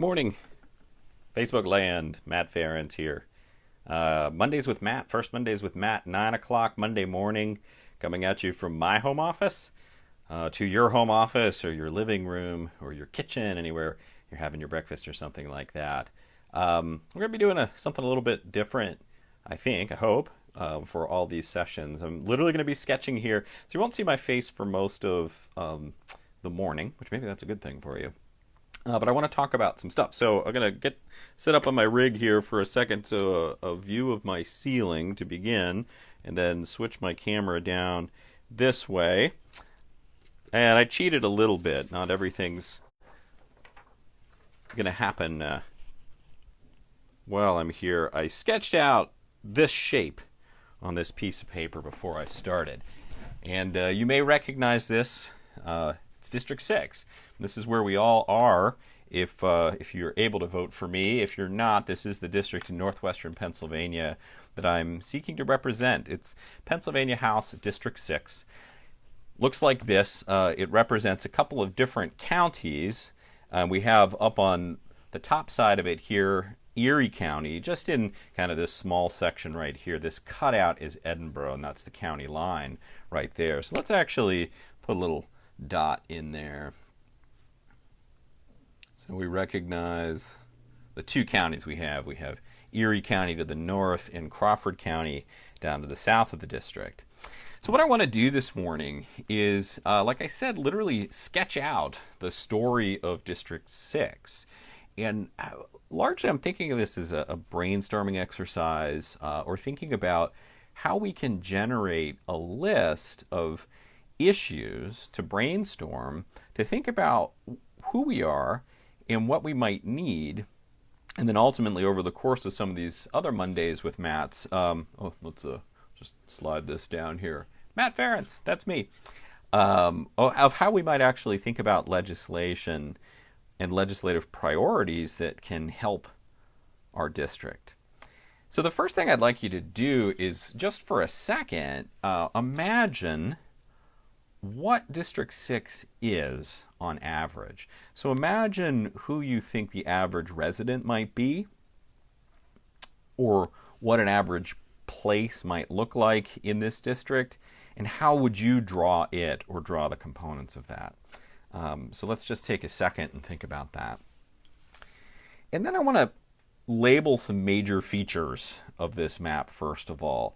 Good morning, Facebook land. Matt Ferrens here. Mondays with Matt, first Mondays with Matt, 9 o'clock Monday morning, coming at you from my home office to your home office or your living room or your kitchen, anywhere you're having your breakfast or something like that. We're going to be doing something a little bit different, I hope, for all these sessions. I'm literally going to be sketching here, so you won't see my face for most of the morning, which maybe that's a good thing for you. But I want to talk about some stuff. So I'm going to set up on my rig here for a second so a view of my ceiling to begin, and then switch my camera down this way. And I cheated a little bit. Not everything's going to happen while I'm here. I sketched out this shape on this piece of paper before I started. And you may recognize this. It's District 6. This is where we all are if you're able to vote for me. If you're not, this is the district in northwestern Pennsylvania that I'm seeking to represent. It's Pennsylvania House District 6. Looks like this. It represents a couple of different counties. We have up on the top side of it here Erie County, just in kind of this small section right here. This cutout is Edinboro, and that's the county line right there. So let's actually put a little dot in there. So we recognize the two counties we have. We have Erie County to the north and Crawford County down to the south of the district. So what I want to do this morning is, like I said, literally sketch out the story of District 6. And largely I'm thinking of this as a brainstorming exercise, or thinking about how we can generate a list of issues to brainstorm, to think about who we are and what we might need, and then ultimately over the course of some of these other Mondays with Matt's, let's just slide this down here. Matt Ferrens, that's me. Of how we might actually think about legislation and legislative priorities that can help our district. So the first thing I'd like you to do is just for a second, imagine what District 6 is on average. So imagine who you think the average resident might be, or what an average place might look like in this district, and how would you draw it or draw the components of that. So let's just take a second and think about that. And then I want to label some major features of this map first of all.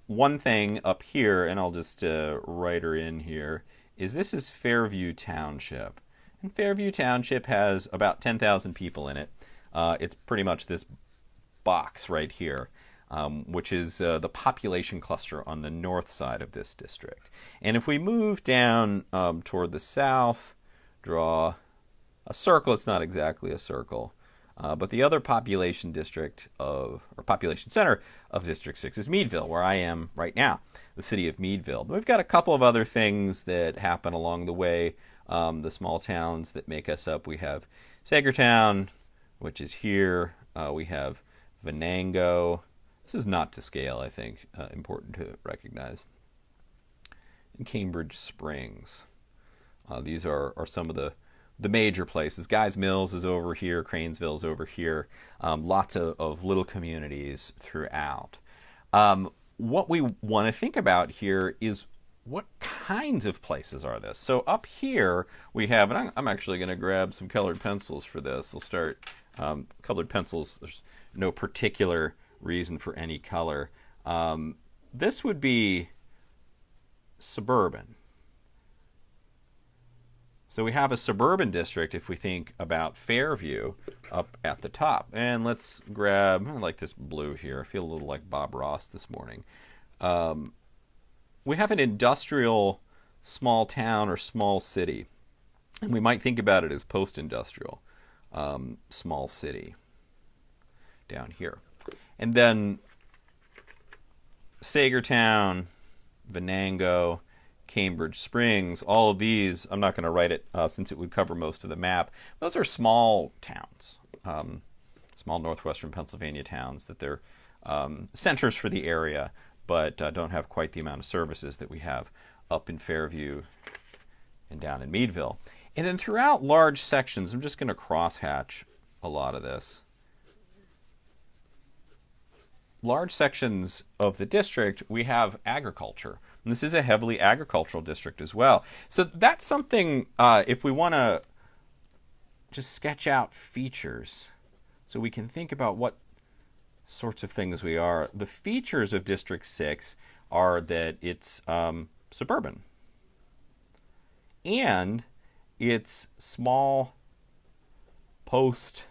One thing up here, and I'll just write her in here, is this is Fairview Township. And Fairview Township has about 10,000 people in it. It's pretty much this box right here, which is the population cluster on the north side of this district. And if we move down toward the south, draw a circle. It's not exactly a circle. But the other population center of District 6 is Meadville, where I am right now, the city of Meadville. But we've got a couple of other things that happen along the way, the small towns that make us up. We have Sagertown, which is here. We have Venango. This is not to scale, I think, important to recognize. And Cambridge Springs. These are some of the major places. Guys Mills is over here, Cranesville is over here, lots of little communities throughout. What we want to think about here is what kinds of places are this? So up here we have, and I'm actually going to grab some colored pencils for this. We'll start colored pencils. There's no particular reason for any color. This would be suburban. So we have a suburban district if we think about Fairview up at the top. And let's grab, I like this blue here. I feel a little like Bob Ross this morning. We have an industrial small town or small city. And we might think about it as post-industrial small city down here. And then Sagertown, Venango, Cambridge Springs, all of these, I'm not going to write it since it would cover most of the map. Those are small towns, small northwestern Pennsylvania towns that they're centers for the area, but don't have quite the amount of services that we have up in Fairview and down in Meadville. And then throughout large sections, I'm just going to crosshatch a lot of this. Large sections of the district, we have agriculture. And this is a heavily agricultural district as well. So that's something, if we want to just sketch out features so we can think about what sorts of things we are. The features of District 6 are that it's suburban. And it's small, post,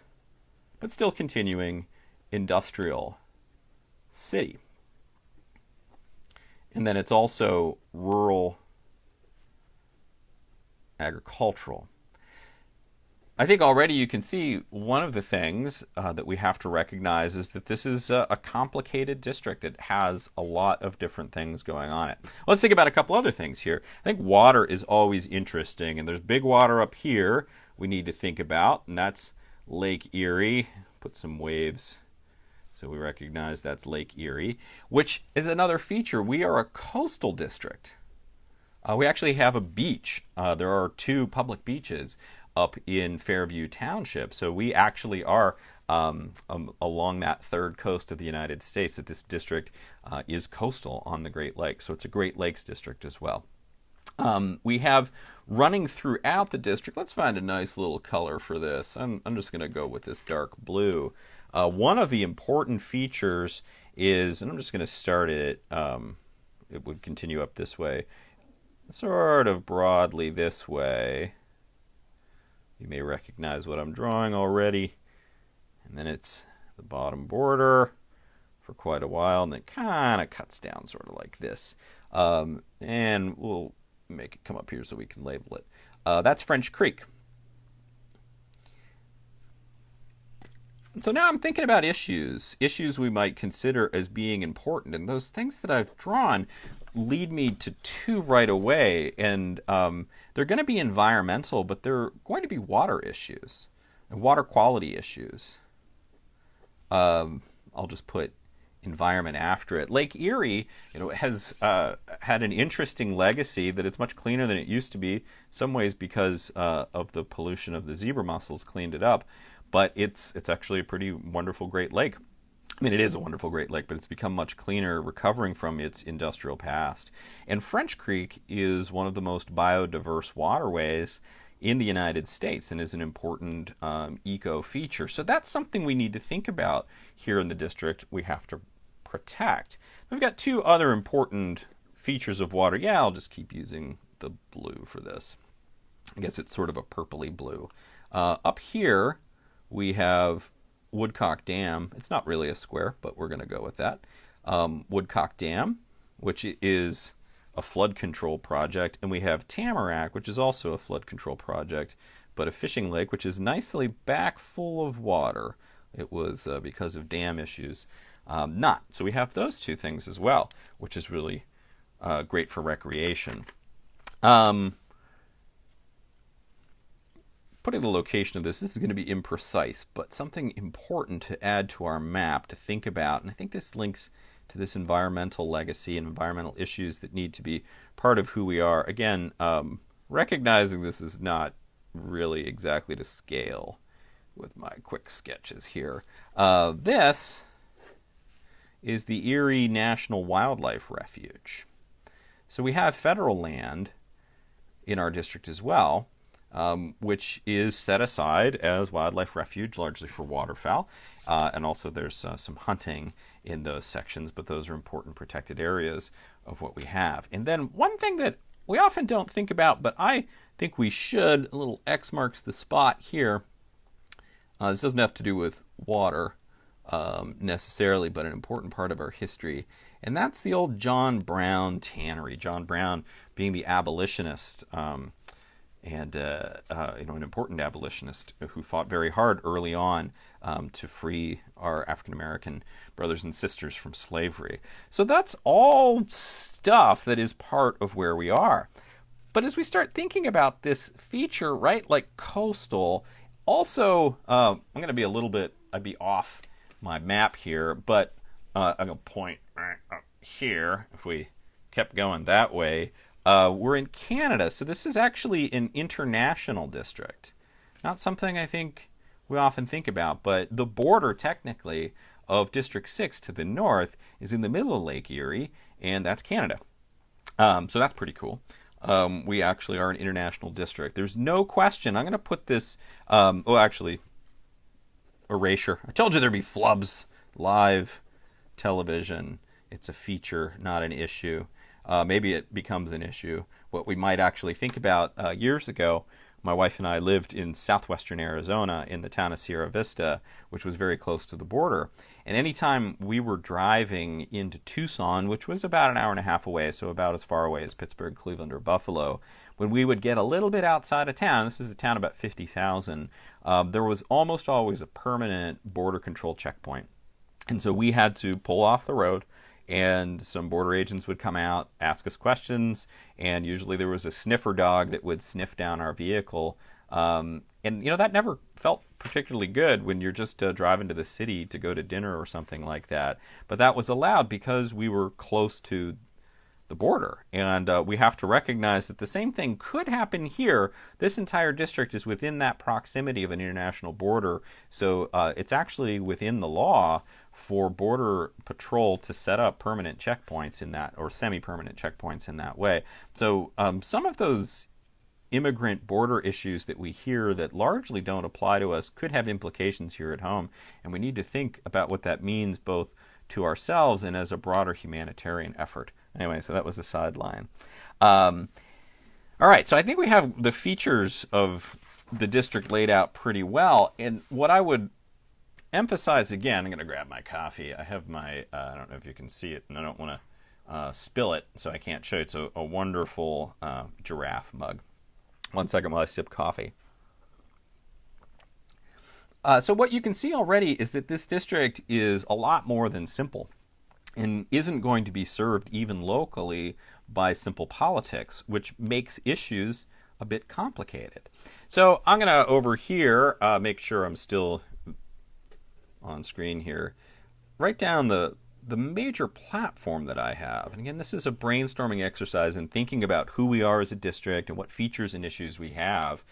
but still continuing industrial city. And then it's also rural agricultural. I think already you can see one of the things that we have to recognize is that this is a complicated district that has a lot of different things going on it. Let's think about a couple other things here. I think water is always interesting, and there's big water up here we need to think about, and that's Lake Erie. Put some waves so we recognize that's Lake Erie, which is another feature. We are a coastal district. We actually have a beach. There are 2 public beaches up in Fairview Township. So we actually are along that third coast of the United States. That this district is coastal on the Great Lakes. So it's a Great Lakes district as well. We have running throughout the district. Let's find a nice little color for this. I'm just going to go with this dark blue. One of the important features is, and I'm just going to start it, it would continue up this way, sort of broadly this way. You may recognize what I'm drawing already. And then it's the bottom border for quite a while, and then it kind of cuts down sort of like this. And we'll make it come up here so we can label it. That's French Creek. So now I'm thinking about issues we might consider as being important. And those things that I've drawn lead me to 2 right away. And they're going to be environmental, but they're going to be water issues and water quality issues. I'll just put environment after it. Lake Erie, has had an interesting legacy that it's much cleaner than it used to be. Some ways because of the pollution of the zebra mussels cleaned it up. But it's actually a pretty wonderful Great Lake. I mean, it is a wonderful Great Lake, but it's become much cleaner, recovering from its industrial past. And French Creek is one of the most biodiverse waterways in the United States and is an important eco feature. So that's something we need to think about here in the district we have to protect. We've got 2 other important features of water. Yeah, I'll just keep using the blue for this. I guess it's sort of a purpley blue. Up here, we have Woodcock Dam. It's not really a square, but we're going to go with that. Woodcock Dam, which is a flood control project. And we have Tamarack, which is also a flood control project, but a fishing lake, which is nicely back full of water. It was because of dam issues not. So we have those 2 things as well, which is really great for recreation. Putting the location of this is going to be imprecise, but something important to add to our map to think about, and I think this links to this environmental legacy and environmental issues that need to be part of who we are. Again, recognizing this is not really exactly to scale with my quick sketches here. This is the Erie National Wildlife Refuge. So we have federal land in our district as well, which is set aside as wildlife refuge, largely for waterfowl. And also there's some hunting in those sections, but those are important protected areas of what we have. And then one thing that we often don't think about, but I think we should, a little X marks the spot here. This doesn't have to do with water necessarily, but an important part of our history. And that's the old John Brown Tannery. John Brown being the abolitionist, and an important abolitionist who fought very hard early on to free our African American brothers and sisters from slavery. So that's all stuff that is part of where we are. But as we start thinking about this feature, right, like coastal, also I'm going to be I'd be off my map here, but I'm going to point right up here. If we kept going that way, We're in Canada, so this is actually an international district. Not something I think we often think about, but the border technically of District 6 to the north is in the middle of Lake Erie, and that's Canada. So that's pretty cool. We actually are an international district. There's no question. I'm going to put this, actually, erasure. I told you there'd be flubs. Live television. It's a feature, not an issue. Maybe it becomes an issue. What we might actually think about years ago, my wife and I lived in southwestern Arizona in the town of Sierra Vista, which was very close to the border. And anytime we were driving into Tucson, which was about an hour and a half away, so about as far away as Pittsburgh, Cleveland, or Buffalo, when we would get a little bit outside of town, this is a town about 50,000, there was almost always a permanent border control checkpoint. And so we had to pull off the road, and some border agents would come out, ask us questions, and usually there was a sniffer dog that would sniff down our vehicle. And, that never felt particularly good when you're just driving to the city to go to dinner or something like that. But that was allowed because we were close to the border. And we have to recognize that the same thing could happen here. This entire district is within that proximity of an international border. So it's actually within the law for Border Patrol to set up permanent checkpoints in that, or semi-permanent checkpoints in that way. So some of those immigrant border issues that we hear that largely don't apply to us could have implications here at home. And we need to think about what that means both to ourselves and as a broader humanitarian effort. Anyway, so that was a sideline. All right, so I think we have the features of the district laid out pretty well. And what I would emphasize again, I'm going to grab my coffee. I have my, I don't know if you can see it, and I don't want to spill it, so I can't show you. It's a wonderful giraffe mug. One second while I sip coffee. So what you can see already is that this district is a lot more than simple, and isn't going to be served even locally by simple politics, which makes issues a bit complicated. So I'm going to, over here, make sure I'm still on screen here, write down the major platform that I have. And again, this is a brainstorming exercise in thinking about who we are as a district and what features and issues we have.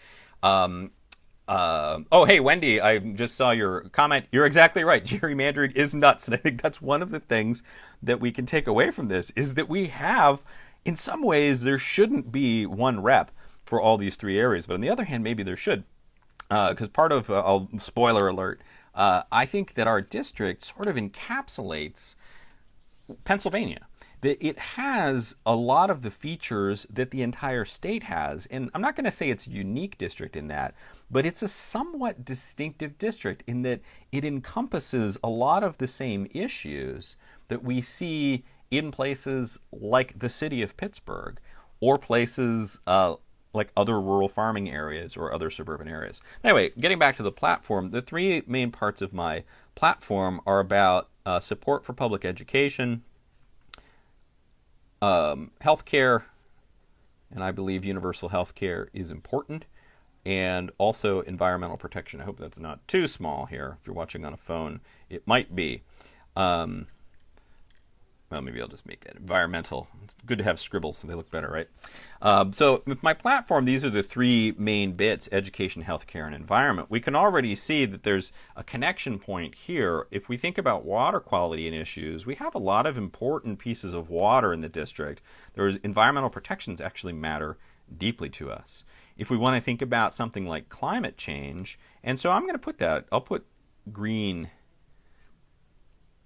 Hey, Wendy, I just saw your comment. You're exactly right. Gerrymandering is nuts. And I think that's one of the things that we can take away from this is that we have, in some ways, there shouldn't be one rep for all these three areas. But on the other hand, maybe there should. Because part of, spoiler alert, I think that our district sort of encapsulates Pennsylvania. That it has a lot of the features that the entire state has. And I'm not going to say it's a unique district in that, but it's a somewhat distinctive district in that it encompasses a lot of the same issues that we see in places like the city of Pittsburgh or places like other rural farming areas or other suburban areas. Anyway, getting back to the platform, the three main parts of my platform are about support for public education, healthcare, and I believe universal healthcare is important, and also environmental protection. I hope that's not too small here. If you're watching on a phone, it might be. Well, maybe I'll just make that environmental. It's good to have scribbles so they look better, right? So with my platform, these are the three main bits: education, healthcare, and environment. We can already see that there's a connection point here. If we think about water quality and issues, we have a lot of important pieces of water in the district. There's environmental protections actually matter deeply to us. If we want to think about something like climate change, and so I'm going to put that, I'll put green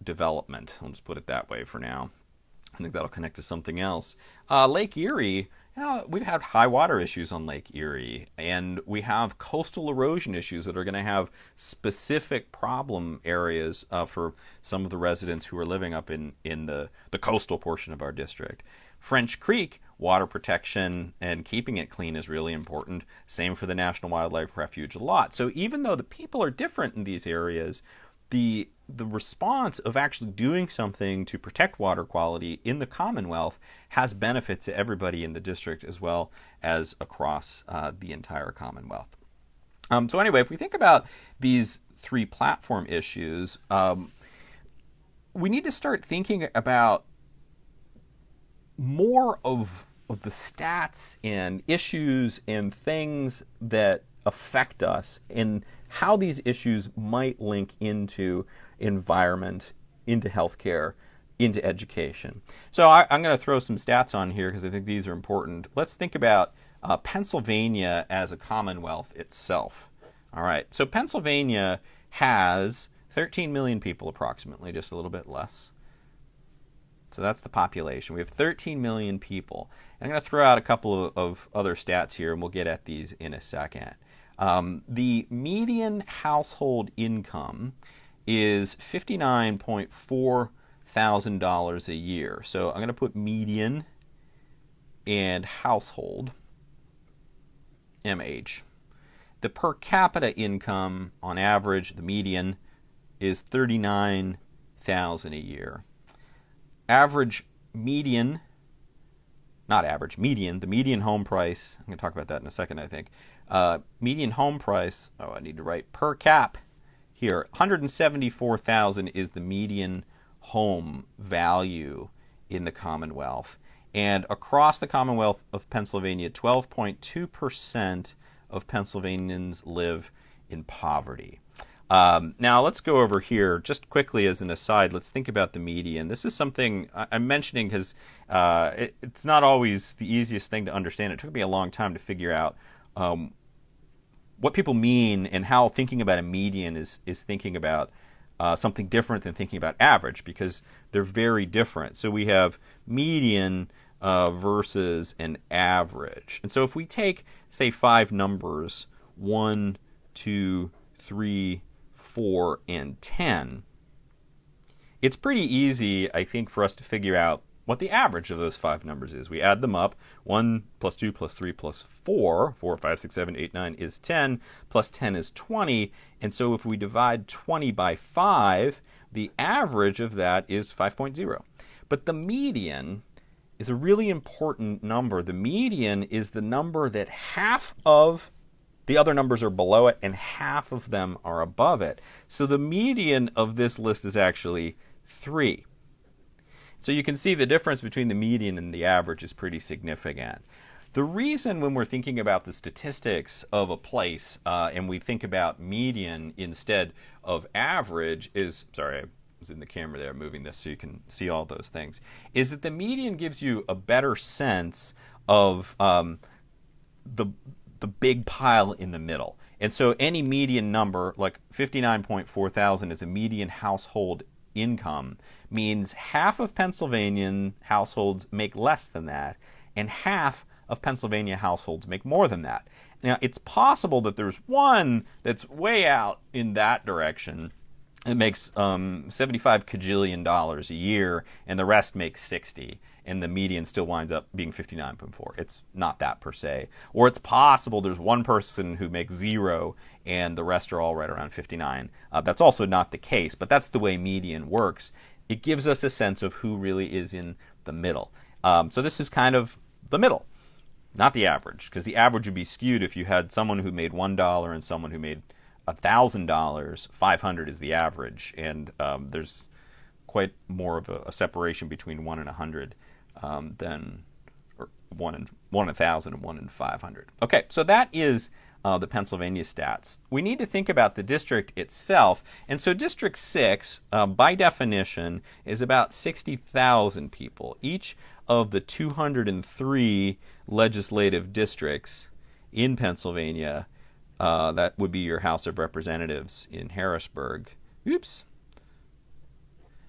development. I'll just put it that way for now. I think that'll connect to something else. Lake Erie, we've had high water issues on Lake Erie, and we have coastal erosion issues that are going to have specific problem areas for some of the residents who are living up in the coastal portion of our district. French Creek, water protection and keeping it clean is really important. Same for the National Wildlife Refuge a lot. So even though the people are different in these areas, the response of actually doing something to protect water quality in the Commonwealth has benefit to everybody in the district as well as across the entire Commonwealth. So anyway, if we think about these three platform issues, we need to start thinking about more of of the stats and issues and things that affect us and how these issues might link into environment, into healthcare, into education. So I'm going to throw some stats on here because I think these are important. Let's think about Pennsylvania as a commonwealth itself. All right, so Pennsylvania has 13 million people approximately, just a little bit less. So that's the population. We have 13 million people. And I'm going to throw out a couple of other stats here, and we'll get at these in a second. The median household income is $59.4 thousand a year. So I'm going to put median and household, MH. The per capita income on average, the median, is $39,000 a year. Average median, not average, median, the median home price, I'm going to talk about that in a second, I think. Median home price, I need to write per cap here, $174,000 is the median home value in the Commonwealth. And across the Commonwealth of Pennsylvania, 12.2% of Pennsylvanians live in poverty. Now let's go over here just quickly as an aside. Let's think about the median. This is something I'm mentioning because it's not always the easiest thing to understand. It took me a long time to figure out what people mean and how thinking about a median is thinking about something different than thinking about average, because they're very different. So we have median versus an average. And so if we take, say, 5 numbers, 1, 2, 3, 4, and 10, it's pretty easy, I think, for us to figure out what the average of those 5 numbers is. We add them up. 1 plus 2 plus 3 plus 4, 4, 5, 6, 7, 8, 9 is 10, plus 10 is 20. And so if we divide 20 by 5, the average of that is 5.0. But the median is a really important number. The median is the number that half of the other numbers are below it and half of them are above it. So the median of this list is actually 3. So you can see the difference between the median and the average is pretty significant. The reason when we're thinking about the statistics of a place and we think about median instead of average is, sorry, I was in the camera there moving this so you can see all those things, is that the median gives you a better sense of the big pile in the middle. And so any median number, like 59.4 thousand is a median household income, means half of Pennsylvanian households make less than that, and half of Pennsylvania households make more than that. Now, it's possible that there's one that's way out in that direction. It makes $75 kajillion a year, and the rest makes 60, and the median still winds up being 59.4. It's not that per se. Or it's possible there's one person who makes 0, and the rest are all right around 59. That's also not the case, but that's the way median works. It gives us a sense of who really is in the middle. So this is kind of the middle, not the average, because the average would be skewed if you had someone who made $1 and someone who made $1,000. 500 is the average, and there's quite more of a separation between 1 and 100 than or 1 and 1,000 and 1 and 500. Okay, so that is the Pennsylvania stats. We need to think about the district itself, and so District 6, by definition, is about 60,000 people. Each of the 203 legislative districts in Pennsylvania, that would be your House of Representatives in Harrisburg,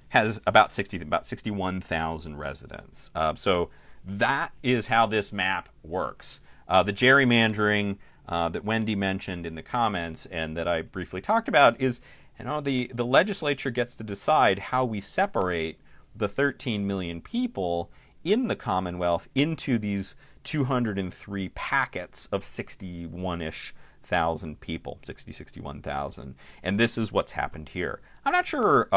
has about 61,000 residents. So that is how this map works. The gerrymandering that Wendy mentioned in the comments and that I briefly talked about is, the legislature gets to decide how we separate the 13 million people in the Commonwealth into these 203 packets of 61-ish thousand people, 61,000. And this is what's happened here. I'm not sure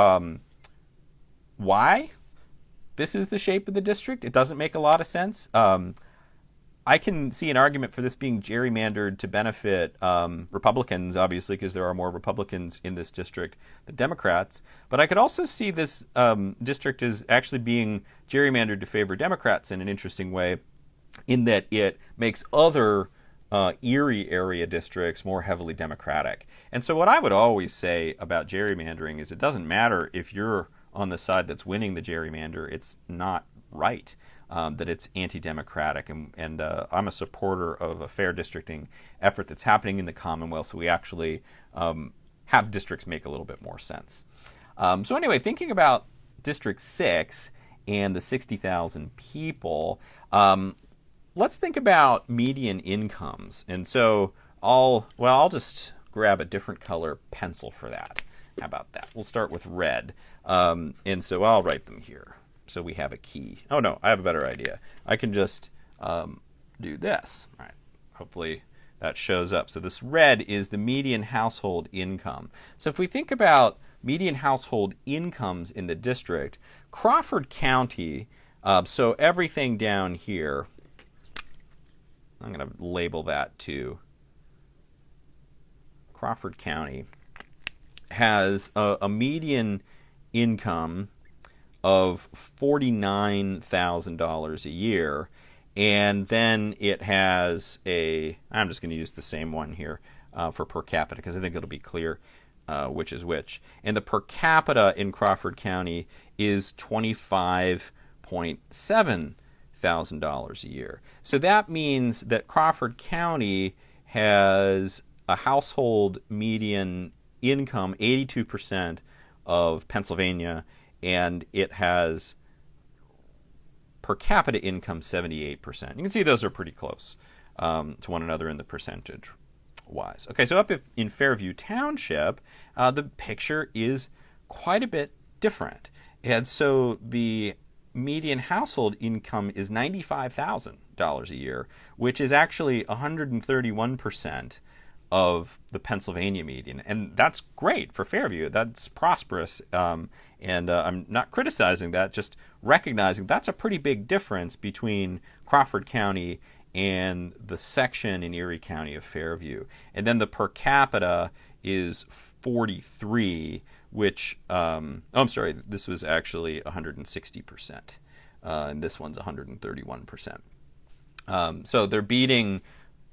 why this is the shape of the district. It doesn't make a lot of sense. I can see an argument for this being gerrymandered to benefit Republicans, obviously, because there are more Republicans in this district than Democrats. But I could also see this district as actually being gerrymandered to favor Democrats in an interesting way, in that it makes other Erie area districts more heavily Democratic. And so what I would always say about gerrymandering is it doesn't matter if you're on the side that's winning the gerrymander, it's not right. That it's anti-democratic, and I'm a supporter of a fair districting effort that's happening in the Commonwealth, so we actually have districts make a little bit more sense. So anyway, thinking about District 6 and the 60,000 people, let's think about median incomes. And so I'll just grab a different color pencil for that. How about that? We'll start with red. And so I'll write them here. So we have a key. Oh no, I have a better idea. I can just do this. All right. Hopefully that shows up. So this red is the median household income. So if we think about median household incomes in the district, Crawford County, so everything down here, I'm going to label that to Crawford County, has a median income of $49,000 a year, and then it has I'm just going to use the same one here for per capita because I think it'll be clear which is which. And the per capita in Crawford County is $25,700 a year. So that means that Crawford County has a household median income 82% of Pennsylvania, and it has per capita income 78%. You can see those are pretty close to one another in the percentage wise. Okay, so up in Fairview Township, the picture is quite a bit different. And so the median household income is $95,000 a year, which is actually 131% of the Pennsylvania median. And that's great for Fairview. That's prosperous. And I'm not criticizing that, just recognizing that's a pretty big difference between Crawford County and the section in Erie County of Fairview. And then the per capita is 43, which, I'm sorry, this was actually 160%. And this one's 131%. So they're beating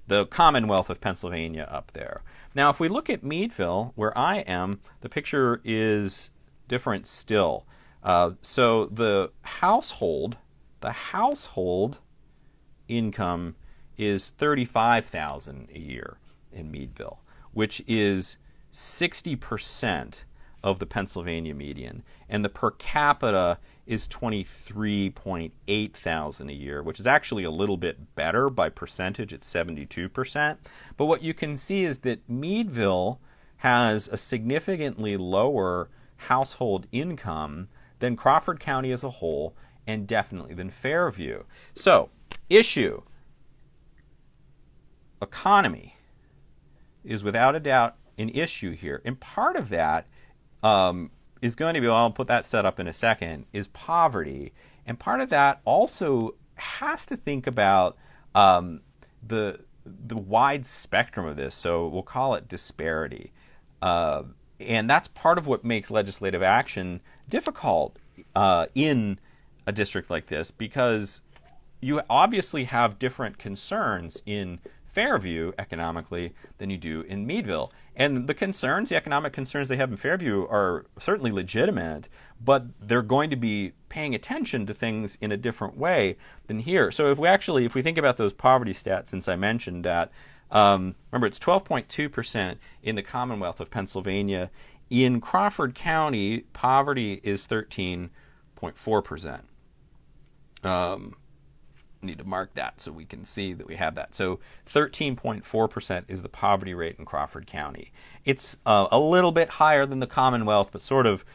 the Commonwealth of Pennsylvania up there. Now, if we look at Meadville, where I am, the picture is different still. So the household income is $35,000 a year in Meadville, which is 60% of the Pennsylvania median, and the per capita is $23,800 a year, which is actually a little bit better by percentage. It's 72%. But what you can see is that Meadville has a significantly lower household income than Crawford County as a whole, and definitely than Fairview. So, issue. Economy is without a doubt an issue here. And part of that is going to be, well, I'll put that set up in a second, is poverty. And part of that also has to think about the wide spectrum of this. So we'll call it disparity. And that's part of what makes legislative action difficult in a district like this, because you obviously have different concerns in Fairview economically than you do in Meadville. And the economic concerns they have in Fairview are certainly legitimate, but they're going to be paying attention to things in a different way than here. So if we think about those poverty stats, since I mentioned that, remember it's 12.2% in the Commonwealth of Pennsylvania. In Crawford County, poverty is 13.4%. Need to mark that so we can see that we have that. So 13.4% is the poverty rate in Crawford County. It's a little bit higher than the Commonwealth, but sort of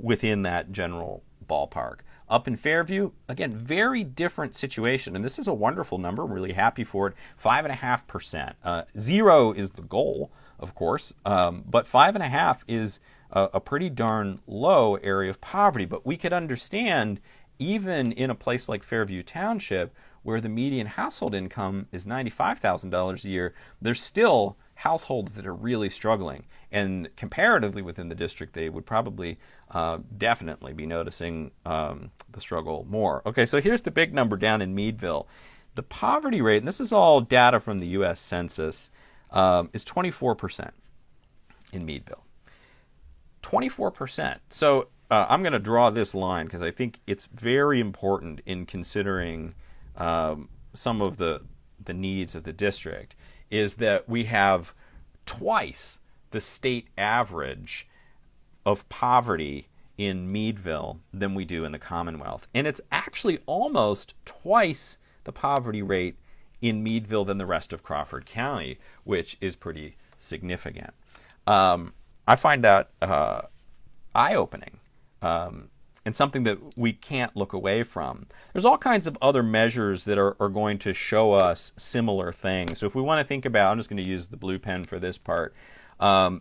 within that general ballpark. Up in Fairview, again, very different situation, and this is a wonderful number. I'm really happy for it. 5.5%. 0 is the goal, of course, but 5.5 is a pretty darn low area of poverty. But we could understand, even in a place like Fairview Township, where the median household income is $95,000 a year, there's still households that are really struggling. And comparatively within the district, they would probably definitely be noticing the struggle more. Okay, so here's the big number down in Meadville. The poverty rate, and this is all data from the U.S. Census, is 24% in Meadville. 24%. So I'm going to draw this line because I think it's very important in considering some of the needs of the district, is that we have twice the state average of poverty in Meadville than we do in the Commonwealth. And it's actually almost twice the poverty rate in Meadville than the rest of Crawford County, which is pretty significant. I find that eye-opening and something that we can't look away from. There's all kinds of other measures that are going to show us similar things. So if we want to think about, I'm just going to use the blue pen for this part,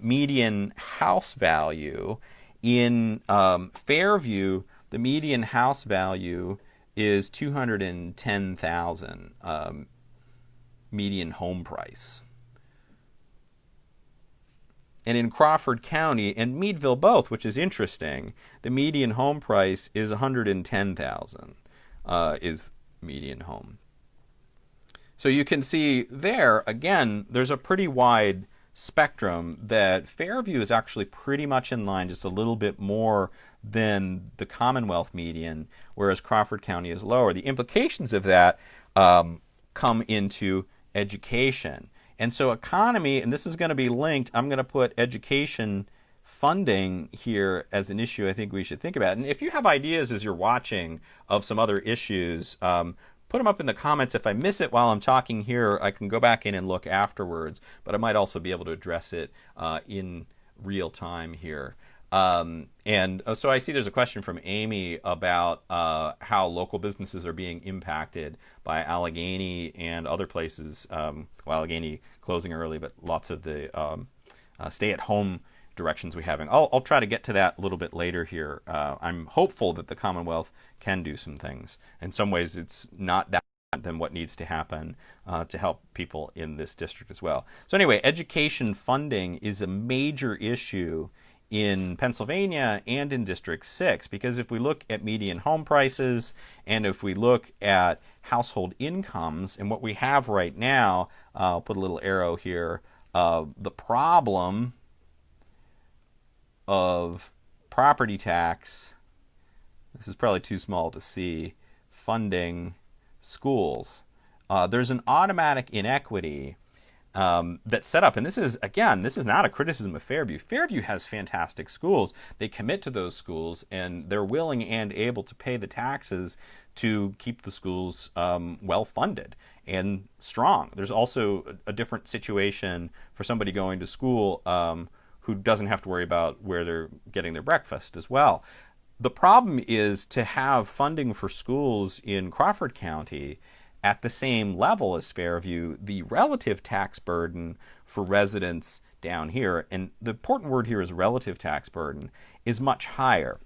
median house value. In Fairview, the median house value is $210,000 median home price. And in Crawford County and Meadville both, which is interesting, the median home price is $110,000 is median home. So you can see there, again, there's a pretty wide spectrum that Fairview is actually pretty much in line, just a little bit more than the Commonwealth median, whereas Crawford County is lower. The implications of that come into education. And so economy, and this is going to be linked, I'm going to put education funding here as an issue I think we should think about. And if you have ideas as you're watching of some other issues, put them up in the comments. If I miss it while I'm talking here, I can go back in and look afterwards, but I might also be able to address it in real time here. So I see there's a question from Amy about how local businesses are being impacted by Allegheny and other places. Well, Allegheny closing early, but lots of the stay-at-home directions we have. I'll try to get to that a little bit later here. I'm hopeful that the Commonwealth can do some things. In some ways, it's not that than what needs to happen to help people in this district as well. So anyway, education funding is a major issue in Pennsylvania and in District 6, because if we look at median home prices and if we look at household incomes and what we have right now, I'll put a little arrow here, the problem of property tax, this is probably too small to see, funding schools. There's an automatic inequity that's set up, and this is not a criticism of Fairview. Fairview has fantastic schools. They commit to those schools, and they're willing and able to pay the taxes to keep the schools well funded and strong. There's also a different situation for somebody going to school who doesn't have to worry about where they're getting their breakfast as well. The problem is to have funding for schools in Crawford County at the same level as Fairview, the relative tax burden for residents down here, and the important word here is relative tax burden, is much higher.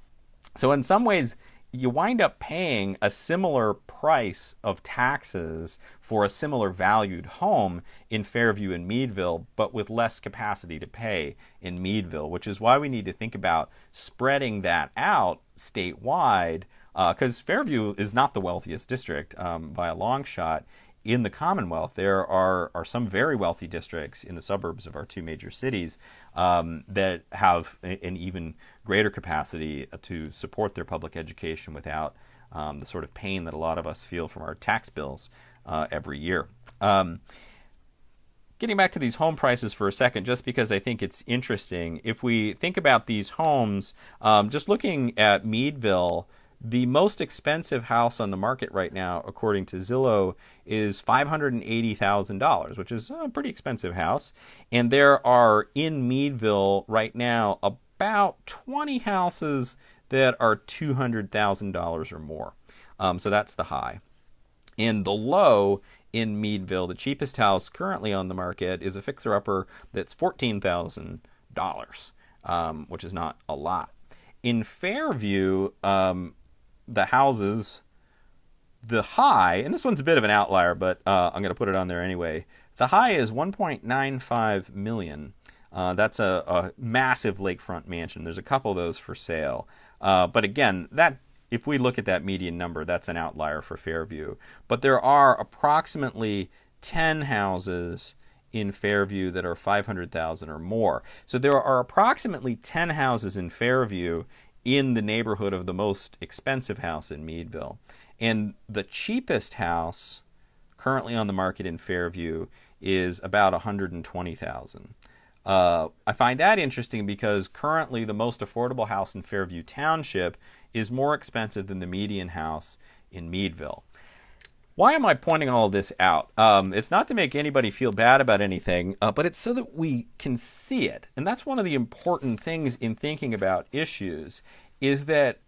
So in some ways, you wind up paying a similar price of taxes for a similar valued home in Fairview and Meadville, but with less capacity to pay in Meadville, which is why we need to think about spreading that out statewide, because Fairview is not the wealthiest district by a long shot in the Commonwealth. There are some very wealthy districts in the suburbs of our two major cities that have an even greater capacity to support their public education without the sort of pain that a lot of us feel from our tax bills every year. Getting back to these home prices for a second, just because I think it's interesting, if we think about these homes, just looking at Meadville, the most expensive house on the market right now, according to Zillow, is $580,000, which is a pretty expensive house. And there are in Meadville right now about 20 houses that are $200,000 or more. So that's the high. And the low in Meadville, the cheapest house currently on the market is a fixer-upper that's $14,000, which is not a lot. In Fairview, the houses, the high, and this one's a bit of an outlier, but I'm going to put it on there anyway. The high is $1.95 million. That's a massive lakefront mansion. There's a couple of those for sale. But again, that if we look at that median number, that's an outlier for Fairview. But there are approximately 10 houses in Fairview that are 500,000 or more. So there are approximately 10 houses in Fairview in the neighborhood of the most expensive house in Meadville. And the cheapest house currently on the market in Fairview is about 120,000. I find that interesting because currently the most affordable house in Fairview Township is more expensive than the median house in Meadville. Why am I pointing all this out? It's not to make anybody feel bad about anything, but it's so that we can see it. And that's one of the important things in thinking about issues, is that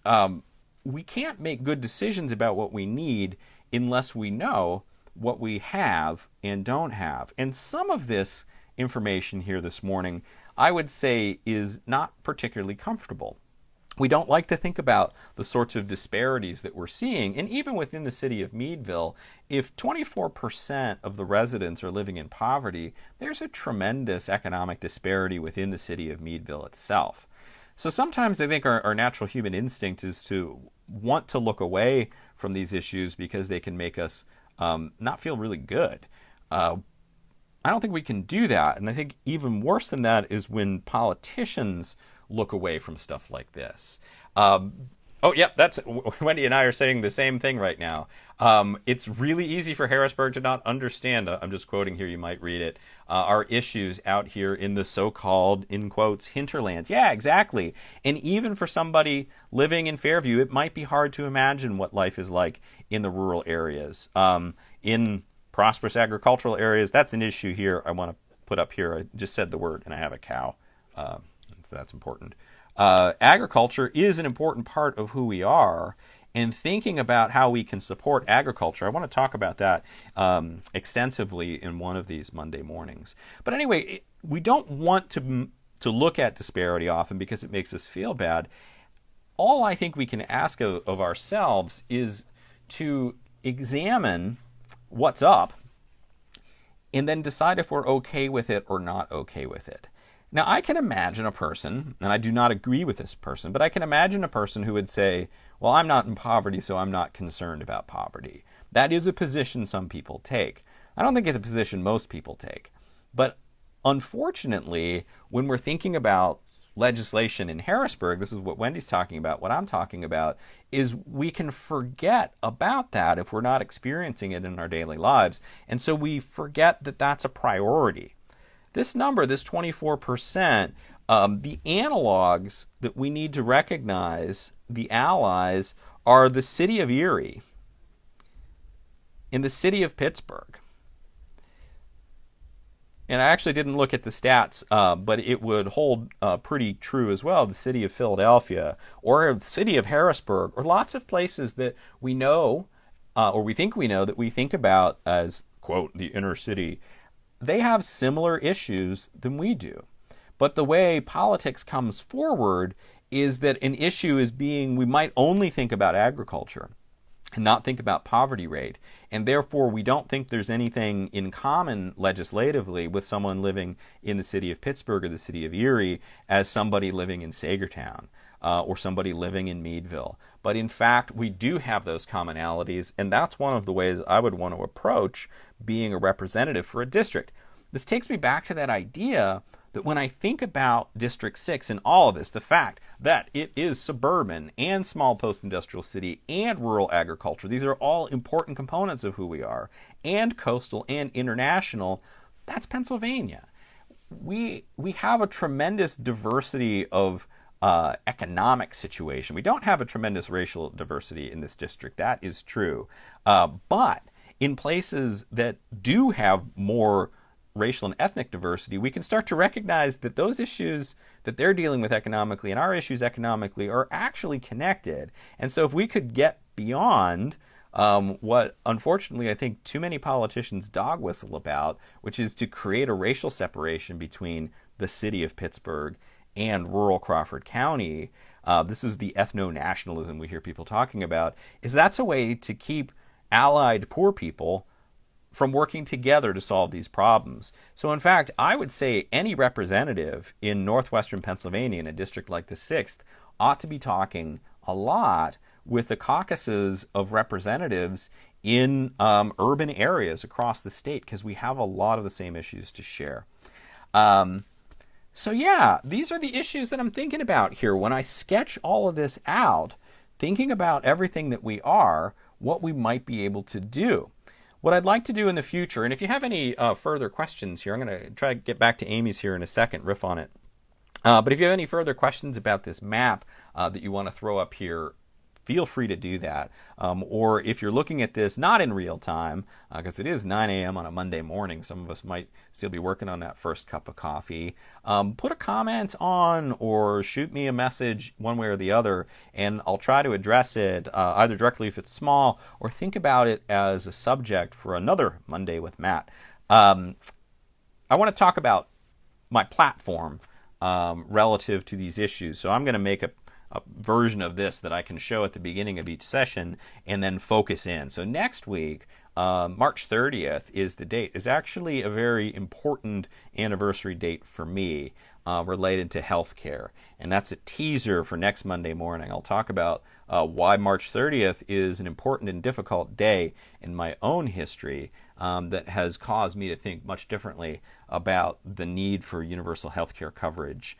we can't make good decisions about what we need unless we know what we have and don't have. And some of this information here this morning, I would say, is not particularly comfortable. We don't like to think about the sorts of disparities that we're seeing. And even within the city of Meadville, if 24% of the residents are living in poverty, there's a tremendous economic disparity within the city of Meadville itself. So sometimes I think our natural human instinct is to want to look away from these issues because they can make us not feel really good. I don't think we can do that. And I think even worse than that is when politicians look away from stuff like this. That's Wendy and I are saying the same thing right now. It's really easy for Harrisburg to not understand, I'm just quoting here, you might read it, our issues out here in the so-called, in quotes, hinterlands. Yeah, exactly. And even for somebody living in Fairview, it might be hard to imagine what life is like in the rural areas. In prosperous agricultural areas, that's an issue here I want to put up here. I just said the word, and I have a cow. So that's important. Agriculture is an important part of who we are, and thinking about how we can support agriculture, I want to talk about that extensively in one of these Monday mornings. But anyway, we don't want to look at disparity often because it makes us feel bad. All I think we can ask of ourselves is to examine what's up and then decide if we're okay with it or not okay with it. Now, I can imagine a person, and I do not agree with this person, but I can imagine a person who would say, well, I'm not in poverty, so I'm not concerned about poverty. That is a position some people take. I don't think it's a position most people take. But unfortunately, when we're thinking about legislation in Harrisburg, this is what Wendy's talking about, what I'm talking about, is we can forget about that if we're not experiencing it in our daily lives. And so we forget that that's a priority. This number, this 24%, the analogs that we need to recognize, the allies, are the city of Erie and the city of Pittsburgh. And I actually didn't look at the stats, but it would hold pretty true as well. The city of Philadelphia or the city of Harrisburg, or lots of places that we know, or we think we know, that we think about as, quote, the inner city. They have similar issues than we do. But the way politics comes forward is that an issue is we might only think about agriculture and not think about poverty rate. And therefore, we don't think there's anything in common legislatively with someone living in the city of Pittsburgh or the city of Erie as somebody living in Sagertown or somebody living in Meadville. But in fact, we do have those commonalities, and that's one of the ways I would want to approach being a representative for a district. This takes me back to that idea that when I think about District 6 and all of this, the fact that it is suburban and small post-industrial city and rural agriculture, these are all important components of who we are, and coastal and international, that's Pennsylvania. We have a tremendous diversity of economic situation. We don't have a tremendous racial diversity in this district. That is true. But in places that do have more racial and ethnic diversity, we can start to recognize that those issues that they're dealing with economically and our issues economically are actually connected. And so if we could get beyond what unfortunately I think too many politicians dog whistle about, which is to create a racial separation between the city of Pittsburgh and rural Crawford County, this is the ethno-nationalism we hear people talking about, is that's a way to keep allied poor people from working together to solve these problems. So in fact, I would say any representative in northwestern Pennsylvania in a district like the 6th ought to be talking a lot with the caucuses of representatives in urban areas across the state, because we have a lot of the same issues to share. So yeah, these are the issues that I'm thinking about here when I sketch all of this out, thinking about everything that we are, what we might be able to do. What I'd like to do in the future, and if you have any further questions here, I'm going to try to get back to Amy's here in a second, riff on it. But if you have any further questions about this map that you want to throw up here, feel free to do that. Or if you're looking at this not in real time, because it is 9 a.m. on a Monday morning, some of us might still be working on that first cup of coffee, put a comment on or shoot me a message one way or the other, and I'll try to address it either directly if it's small, or think about it as a subject for another Monday with Matt. I want to talk about my platform relative to these issues. So I'm going to make a version of this that I can show at the beginning of each session and then focus in. So next week, March 30th is the date. It's actually a very important anniversary date for me related to healthcare. And that's a teaser for next Monday morning. I'll talk about why March 30th is an important and difficult day in my own history that has caused me to think much differently about the need for universal healthcare coverage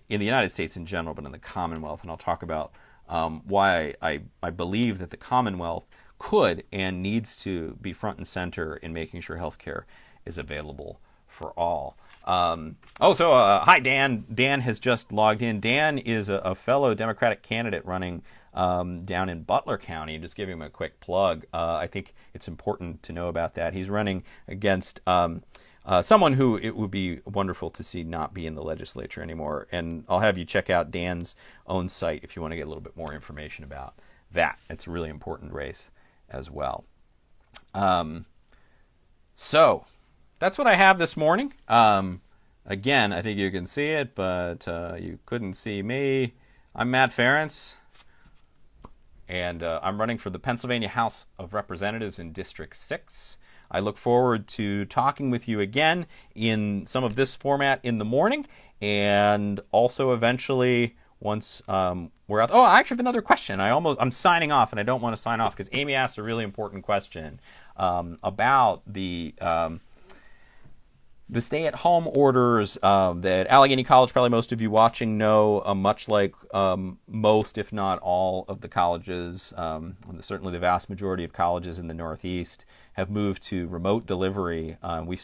in the United States in general, but in the Commonwealth. And I'll talk about why I believe that the Commonwealth could and needs to be front and center in making sure healthcare is available for all. Hi, Dan. Dan has just logged in. Dan is a fellow Democratic candidate running down in Butler County. Just giving him a quick plug. I think it's important to know about that. He's running against someone who it would be wonderful to see not be in the legislature anymore. And I'll have you check out Dan's own site if you want to get a little bit more information about that. It's a really important race as well. So that's what I have this morning. Again, I think you can see it, but you couldn't see me. I'm Matt Ference, and I'm running for the Pennsylvania House of Representatives in District 6. I look forward to talking with you again in some of this format in the morning, and also eventually once we're out. Oh, I actually have another question. I'm signing off, and I don't want to sign off because Amy asked a really important question about the stay-at-home orders that Allegheny College, probably most of you watching know, much like most, if not all, of the colleges, certainly the vast majority of colleges in the Northeast, have moved to remote delivery. We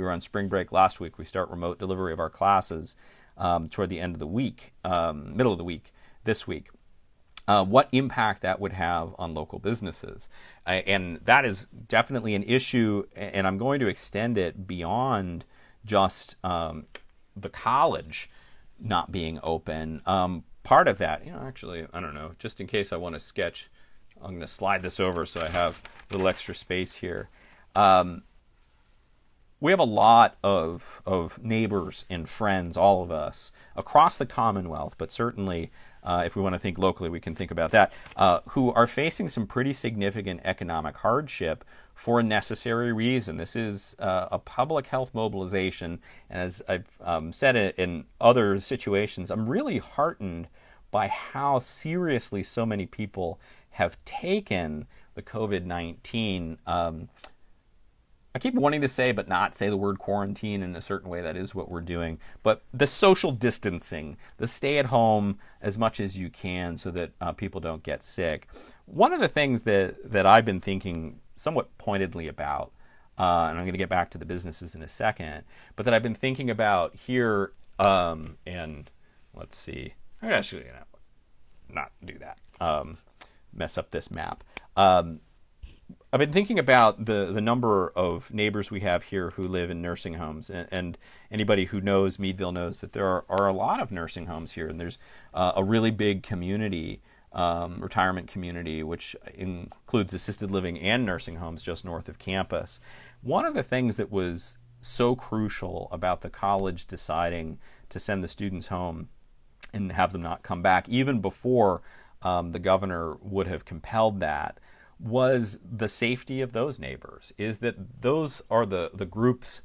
were on spring break last week. We start remote delivery of our classes toward the end of the week, middle of the week, this week. What impact that would have on local businesses. And that is definitely an issue, and I'm going to extend it beyond just the college not being open. Part of that, actually, I don't know, just in case I want to sketch, I'm going to slide this over so I have a little extra space here. We have a lot of neighbors and friends, all of us, across the Commonwealth, but certainly if we want to think locally, we can think about that, who are facing some pretty significant economic hardship for a necessary reason. This is a public health mobilization, and as I've said in other situations, I'm really heartened by how seriously so many people have taken the COVID-19 I keep wanting to say, but not say the word quarantine in a certain way. That is what we're doing. But the social distancing, the stay at home as much as you can so that people don't get sick. One of the things that I've been thinking somewhat pointedly about, and I'm going to get back to the businesses in a second, but that I've been thinking about here, and let's see, I'm actually going to not do that, mess up this map. I've been thinking about the number of neighbors we have here who live in nursing homes, and anybody who knows Meadville knows that there are a lot of nursing homes here, and there's a really big community, retirement community, which includes assisted living and nursing homes just north of campus. One of the things that was so crucial about the college deciding to send the students home and have them not come back, even before the governor would have compelled that, was the safety of those neighbors, is that those are the groups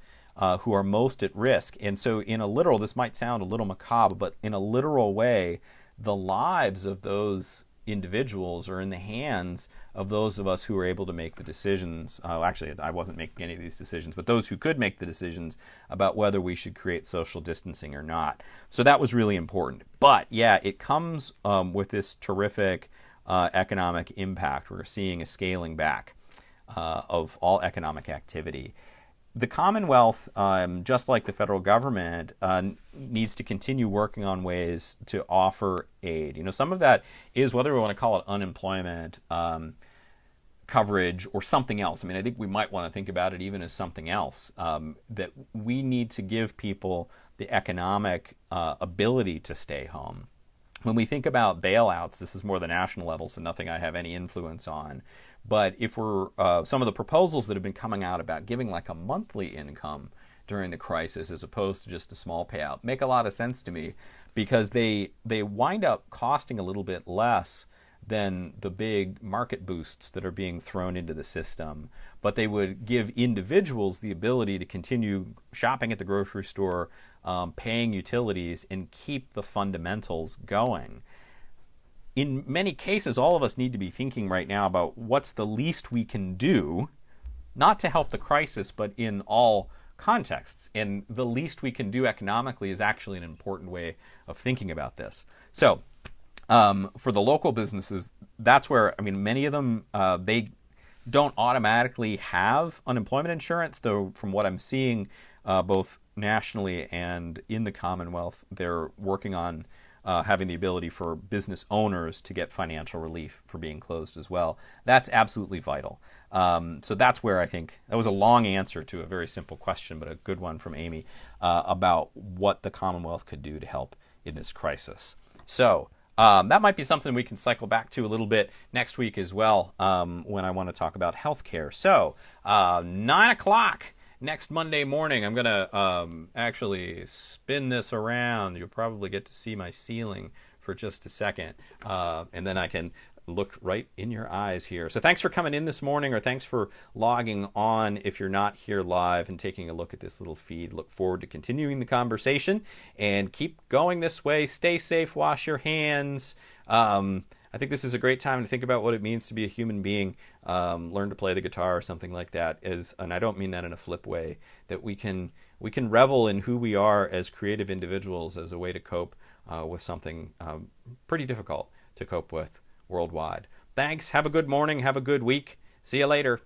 who are most at risk. And so in a literal, this might sound a little macabre, but in a literal way, the lives of those individuals are in the hands of those of us who are able to make the decisions. Actually, I wasn't making any of these decisions, but those who could make the decisions about whether we should create social distancing or not. So that was really important. But yeah, it comes with this terrific economic impact. We're seeing a scaling back of all economic activity. The Commonwealth, just like the federal government, needs to continue working on ways to offer aid. You know, some of that is, whether we want to call it unemployment coverage or something else. I mean, I think we might want to think about it even as something else, that we need to give people the economic ability to stay home. When we think about bailouts, this is more the national level, so nothing I have any influence on. But if we're some of the proposals that have been coming out about giving like a monthly income during the crisis as opposed to just a small payout make a lot of sense to me, because they wind up costing a little bit less than the big market boosts that are being thrown into the system. But they would give individuals the ability to continue shopping at the grocery store, paying utilities, and keep the fundamentals going. In many cases, all of us need to be thinking right now about what's the least we can do, not to help the crisis, but in all contexts. And the least we can do economically is actually an important way of thinking about this. So for the local businesses, that's where, I mean, many of them, they don't automatically have unemployment insurance, though from what I'm seeing, both nationally and in the Commonwealth, they're working on having the ability for business owners to get financial relief for being closed as well. That's absolutely vital. So that's where I think, that was a long answer to a very simple question, but a good one from Amy about what the Commonwealth could do to help in this crisis. So that might be something we can cycle back to a little bit next week as well, when I want to talk about healthcare. So 9 o'clock. Next Monday morning, I'm going to actually spin this around. You'll probably get to see my ceiling for just a second. And then I can look right in your eyes here. So thanks for coming in this morning, or thanks for logging on if you're not here live and taking a look at this little feed. Look forward to continuing the conversation, and keep going this way. Stay safe, wash your hands. I think this is a great time to think about what it means to be a human being, learn to play the guitar or something like that. And I don't mean that in a flip way, that we can revel in who we are as creative individuals as a way to cope with something pretty difficult to cope with worldwide. Thanks. Have a good morning. Have a good week. See you later.